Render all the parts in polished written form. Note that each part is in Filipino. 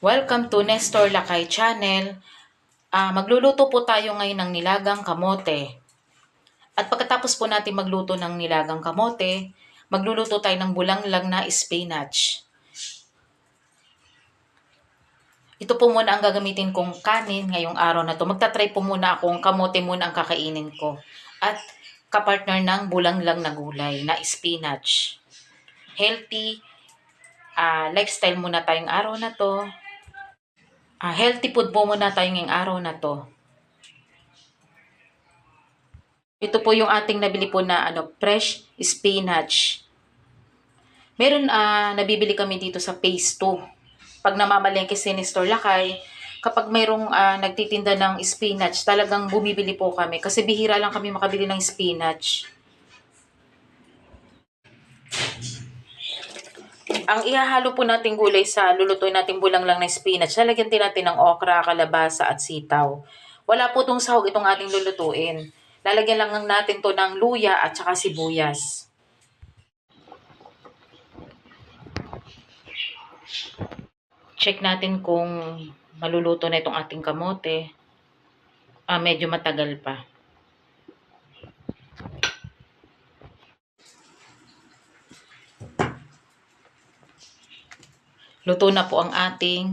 Welcome to Nestor Lakay Channel. Magluluto po tayo ngayon ng nilagang kamote. At pagkatapos po natin magluto ng nilagang kamote, magluluto tayo ng bulanglang na spinach. Ito po muna ang gagamitin kong kanin ngayong araw na to. Magta-try po muna akong kamote muna ang kakainin ko. At kapartner ng bulanglang na gulay na spinach. Healthy lifestyle muna tayong araw na to. Healthy food po muna tayo ngayong araw na to. Ito po yung ating nabili po na fresh spinach. Meron nabibili kami dito sa Phase 2. Pag namamalengke si Nestor Lakay, kapag mayroong nagtitinda ng spinach, talagang bumibili po kami kasi bihira lang kami makabili ng spinach. Ang ihahalo po nating gulay sa lulutuin nating bulanglang na spinach, lalagyan din natin ng okra, kalabasa at sitaw. Wala po itong sahog itong ating lulutuin. Lalagyan lang natin to ng luya at saka sibuyas. Check natin kung maluluto na itong ating kamote. Medyo matagal pa. Luto na po ang ating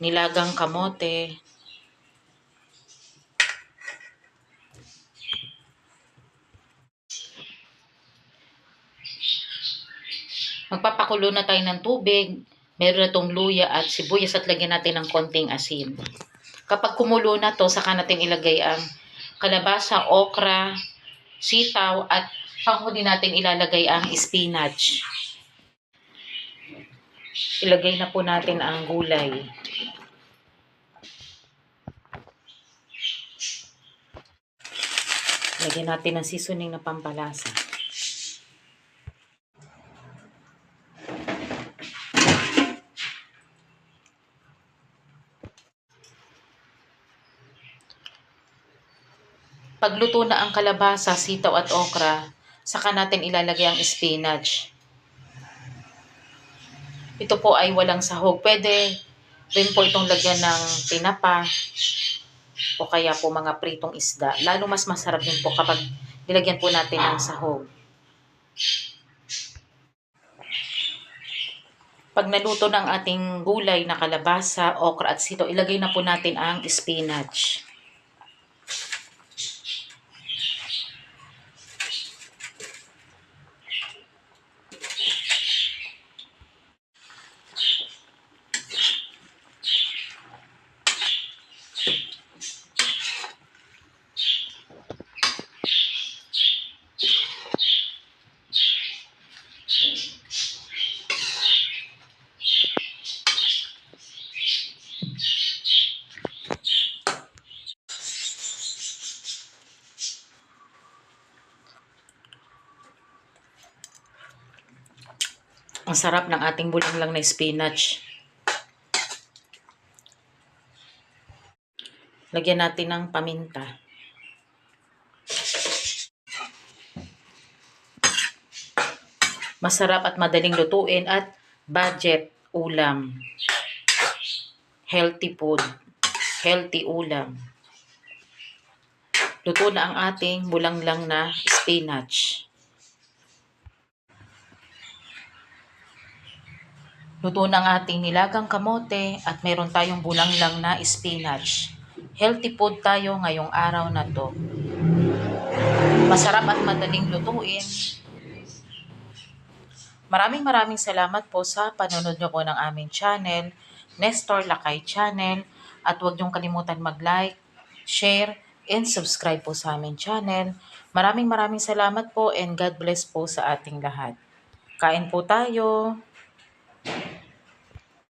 nilagang kamote. Magpapakulo na tayo ng tubig. Meron na itong luya at sibuyas at lagyan natin ng konting asin. Kapag kumulo na to, saka natin ilagay ang kalabasa, okra, sitaw at panghuli natin ilalagay ang spinach. Ilagay na po natin ang gulay. Lagyan natin ng seasoning na pampalasa. Pagluto na ang kalabasa, sitaw at okra, saka natin ilalagay ang spinach. Ito po ay walang sahog. Pwede rin po itong lagyan ng tinapa o kaya po mga pritong isda. Lalo mas masarap din po kapag nilagyan po natin ng sahog. Pag naluto ng ating gulay na kalabasa, okra at sitaw, ilagay na po natin ang spinach. Ang sarap ng ating bulanglang na spinach. Lagyan natin ng paminta. Masarap at madaling lutuin at budget ulam. Healthy food. Healthy ulam. Luto na ang ating bulanglang na spinach. Luto na ang ating nilagang kamote at meron tayong bulanglang na spinach. Healthy food tayo ngayong araw na to. Masarap at madaling lutuin. Maraming salamat po sa panonood nyo po ng aming channel, Nestor Lakay Channel. At huwag niyong kalimutan mag-like, share, and subscribe po sa aming channel. Maraming salamat po and God bless po sa ating lahat. Kain po tayo!